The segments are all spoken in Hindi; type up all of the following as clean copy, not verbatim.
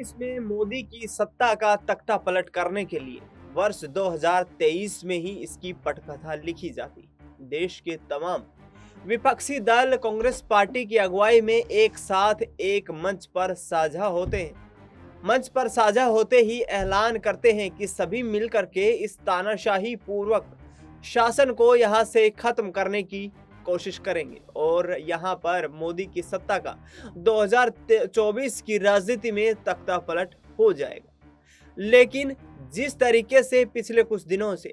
2019 में मोदी की सत्ता का तख्ता पलट करने के लिए वर्ष 2023 में ही इसकी पटकथा लिखी जाती। देश के तमाम विपक्षी दल कांग्रेस पार्टी की अगुवाई में एक साथ एक मंच पर साझा होते हैं। मंच पर साझा होते ही ऐलान करते हैं कि सभी मिलकर के इस तानाशाही पूर्वक शासन को यहां से खत्म करने की कोशिश करेंगे और यहां पर मोदी की सत्ता का 2024 की राजनीति में तख्ता पलट हो जाएगा। लेकिन जिस तरीके से पिछले कुछ दिनों से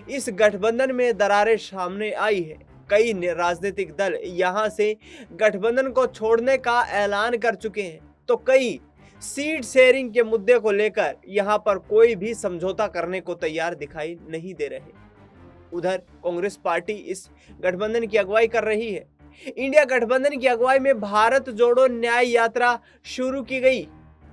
इस गठबंधन में दरारें सामने आई है, कई राजनीतिक दल यहां से गठबंधन को छोड़ने का ऐलान कर चुके हैं, तो कई सीट शेयरिंग के मुद्दे को लेकर यहां पर कोई भी समझौता करने को तैयार दिखाई नहीं दे रहे। उधर कांग्रेस पार्टी इस गठबंधन की अगुवाई कर रही है। इंडिया गठबंधन की अगुवाई में भारत जोड़ो न्याय यात्रा शुरू की गई।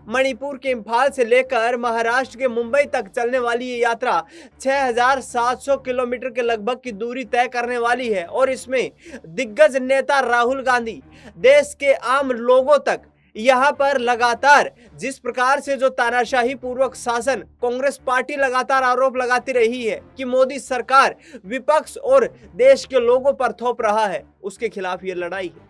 मणिपुर के इंफाल से लेकर महाराष्ट्र के मुंबई तक चलने वाली ये यात्रा 6,700 किलोमीटर के लगभग की दूरी तय करने वाली है और इसमें दिग्गज नेता राहुल गांधी देश के आम लोगों तक यहाँ पर लगातार जिस प्रकार से जो तानाशाही पूर्वक शासन कांग्रेस पार्टी लगातार आरोप लगाती रही है कि मोदी सरकार विपक्ष और देश के लोगों पर थोप रहा है, उसके खिलाफ ये लड़ाई है।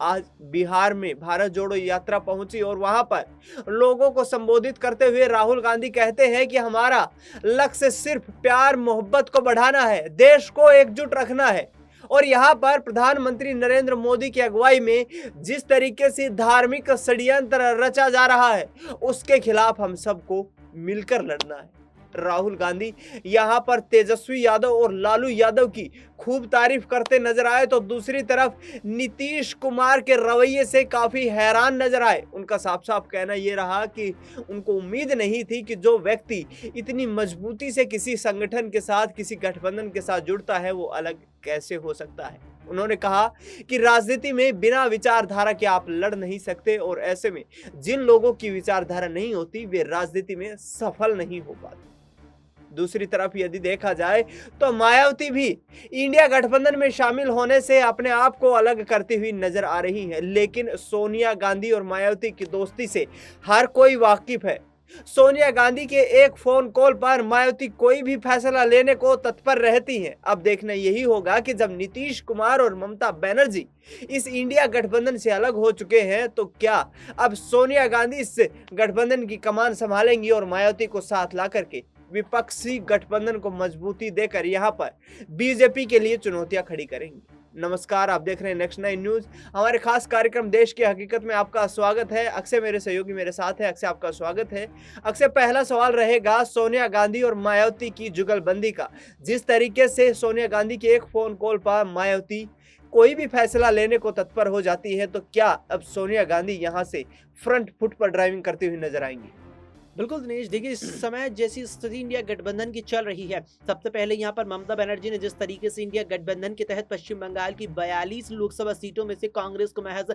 आज बिहार में भारत जोड़ो यात्रा पहुंची और वहां पर लोगों को संबोधित करते हुए राहुल गांधी कहते हैं कि हमारा लक्ष्य सिर्फ प्यार मोहब्बत को बढ़ाना है, देश को एकजुट रखना है। और यहाँ पर प्रधानमंत्री नरेंद्र मोदी की अगुवाई में जिस तरीके से धार्मिक षड्यंत्र रचा जा रहा है, उसके खिलाफ हम सबको मिलकर लड़ना है। राहुल गांधी यहाँ पर तेजस्वी यादव और लालू यादव की खूब तारीफ करते नजर आए, तो दूसरी तरफ नीतीश कुमार के रवैये से काफी हैरान नजर आए। उनका साफ साफ कहना यह रहा कि उनको उम्मीद नहीं थी कि जो व्यक्ति इतनी मजबूती से किसी संगठन के साथ, किसी गठबंधन के साथ जुड़ता है, वो अलग कैसे हो सकता है। उन्होंने कहा कि राजनीति में बिना विचारधारा के आप लड़ नहीं सकते और ऐसे में जिन लोगों की विचारधारा नहीं होती वे राजनीति में सफल नहीं हो पाते। दूसरी तरफ यदि देखा जाए तो मायावती भी इंडिया गठबंधन में शामिल होने से अपने आप को अलग करती हुई नजर आ रही है, लेकिन सोनिया गांधी और मायावती की दोस्ती से हर कोई वाकिफ है। सोनिया गांधी के एक फोन कॉल पर मायावती कोई भी फैसला लेने को तत्पर रहती हैं। अब देखना यही होगा कि जब नीतीश कुमार और ममता बनर्जी इस इंडिया गठबंधन से अलग हो चुके हैं, तो क्या अब सोनिया गांधी इस गठबंधन की कमान संभालेंगी और मायावती को साथ ला करके विपक्षी गठबंधन को मजबूती देकर यहां पर बीजेपी के लिए चुनौतियां खड़ी करेंगी। नमस्कार, आप देख रहे हैं नेक्स्ट 9 न्यूज। हमारे खास कार्यक्रम देश की हकीकत में आपका स्वागत है। अक्षय मेरे सहयोगी मेरे साथ है। अक्षय, आपका स्वागत है। अक्षय, पहला सवाल रहेगा सोनिया गांधी और मायावती की जुगलबंदी का। जिस तरीके से सोनिया गांधी के एक फोन कॉल पर मायावती कोई भी फैसला लेने को तत्पर हो जाती है, तो क्या अब सोनिया गांधी यहां से फ्रंट फुट पर ड्राइविंग करती हुई नजर आएंगी? बिल्कुल दिनेश, देखिए इस समय जैसी स्थिति इंडिया गठबंधन की चल रही है, सबसे पहले यहाँ पर ममता बनर्जी ने जिस तरीके से इंडिया गठबंधन के तहत पश्चिम बंगाल की 42 लोकसभा सीटों में से कांग्रेस को महज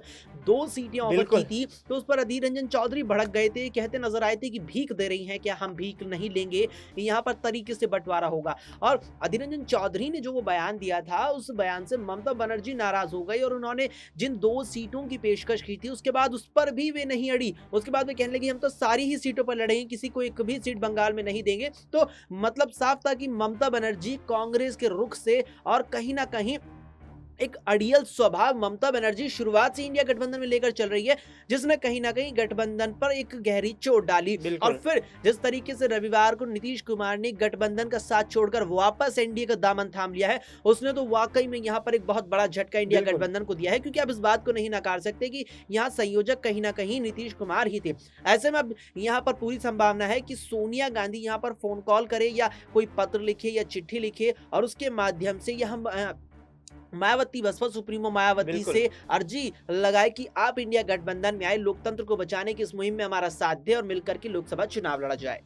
2 सीटें ऑफर की थी, तो उस पर अधीर रंजन चौधरी भड़क गए थे, कहते नजर आए थे कि भीख दे रही हैं, क्या हम भीख नहीं लेंगे, यहाँ पर तरीके से बंटवारा होगा। और अधीर रंजन चौधरी ने जो वो बयान दिया था, उस बयान से ममता बनर्जी नाराज हो गई और उन्होंने जिन 2 सीटों की पेशकश की थी उसके बाद उस पर भी वे नहीं अड़ी। उसके बाद वे कहने लगी हम तो सारी ही सीटों पर लड़ेंगे, किसी को एक भी सीट बंगाल में नहीं देंगे। तो मतलब साफ था कि ममता बनर्जी कांग्रेस के रुख से और कहीं ना कहीं एक अड़ियल स्वभाव ममता बनर्जी शुरुआत से इंडिया गठबंधन में लेकर चल रही है, जिसने कहीं ना कहीं गठबंधन पर एक गहरी चोट डाली। और फिर जिस तरीके से रविवार को नीतीश कुमार ने गठबंधन का साथ छोड़कर वापस एनडीए का दामन थाम लिया है, उसने तो वाकई में यहाँ पर एक बहुत बड़ा झटका इंडिया गठबंधन को दिया है, क्योंकि आप इस बात को नहीं नकार सकते कि यहाँ संयोजक कहीं ना कहीं नीतीश कुमार ही थे। ऐसे में अब यहाँ पर पूरी संभावना है कि सोनिया गांधी यहाँ पर फोन कॉल करे या कोई पत्र लिखे या चिट्ठी लिखे और उसके माध्यम से यह मायावती, बसपा सुप्रीमो मायावती से अर्जी लगाए कि आप इंडिया गठबंधन में आए, लोकतंत्र को बचाने की इस मुहिम में हमारा साथ दें और मिलकर के लोकसभा चुनाव लड़ा जाए।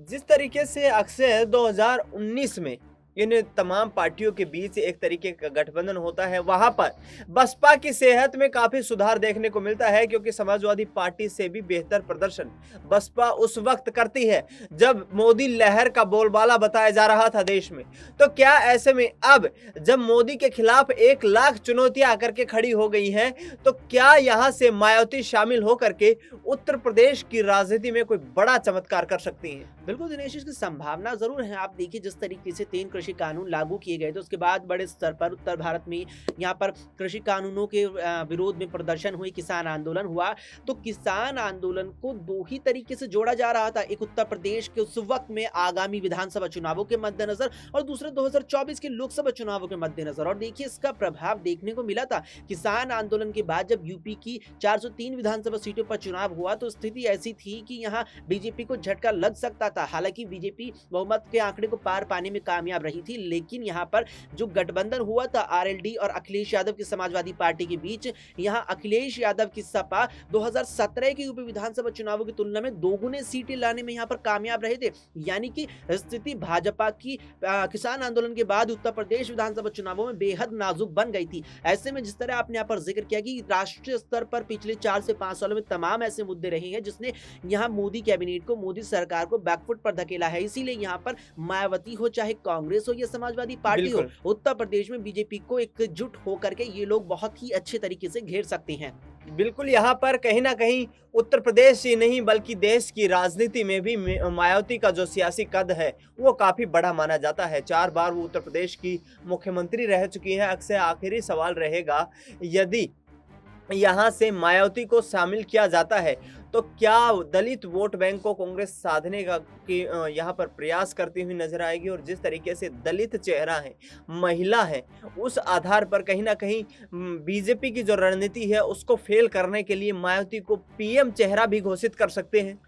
जिस तरीके से अक्षय 2019 में इन तमाम पार्टियों के बीच एक तरीके का गठबंधन होता है, वहां पर बसपा की सेहत में काफी सुधार देखने को मिलता है, क्योंकि समाजवादी पार्टी से भी बेहतर प्रदर्शन बसपा उस वक्त करती है जब मोदी लहर का बोलबाला बताया जा रहा था देश में। तो क्या ऐसे में अब जब मोदी के खिलाफ 1 लाख चुनौतियां आकर के खड़ी हो गई हैं, तो क्या यहां से मायावती शामिल होकर के उत्तर प्रदेश की राजनीति में कोई बड़ा चमत्कार कर सकती हैं? बिल्कुल दिनेश, इसकी संभावना जरूर है। आप देखिए जिस तरीके से 3 कृषि कानून लागू किए गए थे, उसके बाद बड़े स्तर पर उत्तर भारत में यहाँ पर कृषि कानूनों के विरोध में प्रदर्शन हुए, किसान आंदोलन हुआ। तो किसान आंदोलन को 2 ही तरीके से जोड़ा जा रहा था, एक उत्तर प्रदेश के उस वक्त में आगामी विधानसभा चुनावों के मद्देनजर और दूसरे 2024 के लोकसभा चुनावों के मद्देनजर। और देखिए इसका प्रभाव देखने को मिला था। किसान आंदोलन के बाद जब यूपी की 403 विधानसभा सीटों पर चुनाव हुआ तो स्थिति ऐसी थी कि यहाँ बीजेपी को झटका लग सकता था। हालांकि बीजेपी बहुमत के आंकड़े को पार पाने में कामयाब रही थी, लेकिन यहाँ पर जो गठबंधन हुआ था आरएलडी और अखिलेश यादव की समाजवादी पार्टी के बीच, यहाँ अखिलेश यादव की सपा 2017 के यूपी विधानसभा चुनावों की तुलना में दोगुने सीटें लाने में यहाँ पर कामयाब रहे थे। यानी कि स्थिति भाजपा की किसान आंदोलन के बाद उत्तर प्रदेश विधानसभा चुनावों में बेहद नाजुक बन गई थी। ऐसे में जिस तरह आपने यहाँ पर जिक्र किया कि राष्ट्रीय स्तर पर पिछले 4 से 5 सालों में तमाम ऐसे मुद्दे रहे हैं जिसने यहाँ मोदी कैबिनेट को, मोदी सरकार को बैकफुट पर धकेला है। इसीलिए यहाँ पर मायावती हो, चाहे कांग्रेस हो या समाजवादी पार्टी हो, उत्तर प्रदेश में बीजेपी को एकजुट होकर के ये लोग बहुत ही अच्छे तरीके से घेर सकते हैं। बिल्कुल, यहाँ पर कहीं ना कहीं उत्तर प्रदेश ही नहीं बल्कि देश की राजनीति में भी मायावती का जो सियासी कद है वो काफी बड़ा माना जाता है। 4 बार वो उत्तर प्रदेश की मुख्यमंत्री रह चुकी हैं। अक्सर आखिरी सवाल रहेगा, यदि यहाँ से मायावती को शामिल किया जाता है तो क्या दलित वोट बैंक को कांग्रेस साधने का कि यहाँ पर प्रयास करती हुई नजर आएगी? और जिस तरीके से दलित चेहरा है, महिला है, उस आधार पर कहीं ना कहीं बीजेपी की जो रणनीति है उसको फेल करने के लिए मायावती को पीएम चेहरा भी घोषित कर सकते हैं।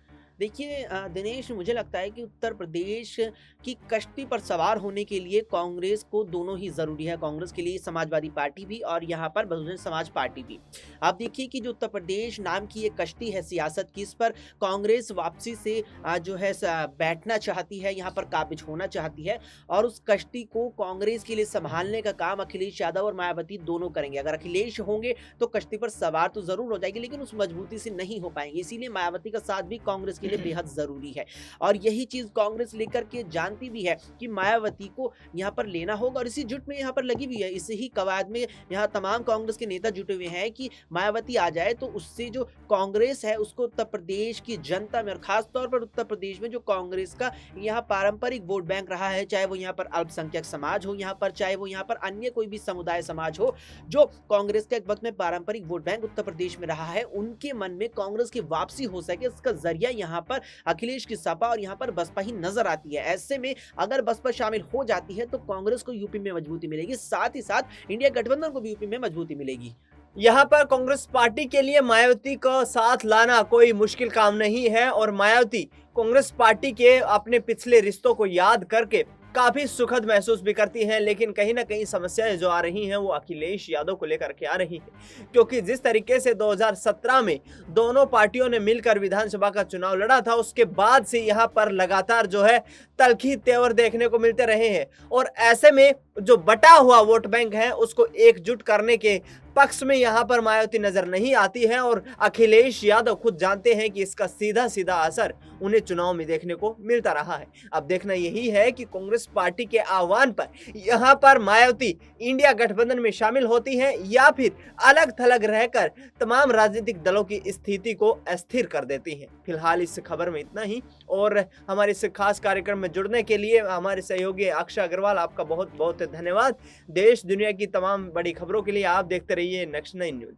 देखिए दिनेश, मुझे लगता है कि उत्तर प्रदेश की कश्ती पर सवार होने के लिए कांग्रेस को दोनों ही ज़रूरी है। कांग्रेस के लिए समाजवादी पार्टी भी और यहाँ पर बहुजन समाज पार्टी भी। आप देखिए कि जो उत्तर प्रदेश नाम की एक कश्ती है सियासत की, इस पर कांग्रेस वापसी से जो है बैठना चाहती है, यहाँ पर काबिज होना चाहती है। और उस कश्ती को कांग्रेस के लिए संभालने का काम अखिलेश यादव और मायावती दोनों करेंगे। अगर अखिलेश होंगे तो कश्ती पर सवार तो ज़रूर हो जाएगी, लेकिन उस मजबूती से नहीं हो पाएंगे। इसीलिए मायावती का साथ भी कांग्रेस के लिए बेहद जरूरी है। और यही चीज कांग्रेस लेकर के जानती भी है कि मायावती को यहाँ पर लेना होगा, और इसी जुट में यहाँ पर लगी भी है। इसी ही कवायद में यहाँ तमाम कांग्रेस के नेता जुटे हुए हैं कि मायावती आ जाए तो उससे जो कांग्रेस है उसको उत्तर प्रदेश की जनता में और खास तौर पर उत्तर प्रदेश में जो कांग्रेस का यहाँ पारंपरिक वोट बैंक रहा है, चाहे वो यहाँ पर अल्पसंख्यक समाज हो, यहाँ पर चाहे वो यहाँ पर अन्य कोई भी समुदाय समाज हो, जो कांग्रेस का एक वक्त में पारंपरिक वोट बैंक उत्तर प्रदेश में रहा है, उनके मन में कांग्रेस की वापसी हो सके, इसका जरिया यहाँ पर अखिलेश की सपा और यहाँ पर बसपा ही नजर आती है। ऐसे में अगर बसपा शामिल हो जाती है तो कांग्रेस को यूपी में मजबूती मिलेगी, साथ ही साथ इंडिया गठबंधन को भी यूपी में मजबूती मिलेगी। यहाँ पर कांग्रेस पार्टी के लिए मायावती को साथ लाना कोई मुश्किल काम नहीं है, और मायावती कांग्रेस पार्टी के अपने पिछले रिश्तों को याद करके काफी सुखद महसूस भी करती हैं। लेकिन कहीं ना कहीं समस्याएं जो आ रही हैं वो अखिलेश यादव को लेकर के आ रही है, क्योंकि जिस तरीके से 2017 में दोनों पार्टियों ने मिलकर विधानसभा का चुनाव लड़ा था, उसके बाद से यहाँ पर लगातार जो है तल्खी तेवर देखने को मिलते रहे हैं। और ऐसे में जो बटा हुआ वोट बैंक है उसको एकजुट करने के पक्ष में यहाँ पर मायावती नजर नहीं आती है, और अखिलेश यादव खुद जानते हैं कि इसका सीधा सीधा असर उन्हें चुनाव में देखने को मिलता रहा है। अब देखना यही है कि कांग्रेस पार्टी के आह्वान पर यहाँ पर मायावती इंडिया गठबंधन में शामिल होती हैं या फिर अलग थलग रहकर तमाम राजनीतिक दलों की स्थिति को अस्थिर कर देती हैं। फिलहाल इस खबर में इतना ही, और हमारे इस खास कार्यक्रम में जुड़ने के लिए हमारे सहयोगी अक्षय अग्रवाल, आपका बहुत बहुत धन्यवाद। देश दुनिया की तमाम बड़ी खबरों के लिए आप देखते रहिए नेक्स्ट 9 न्यूज।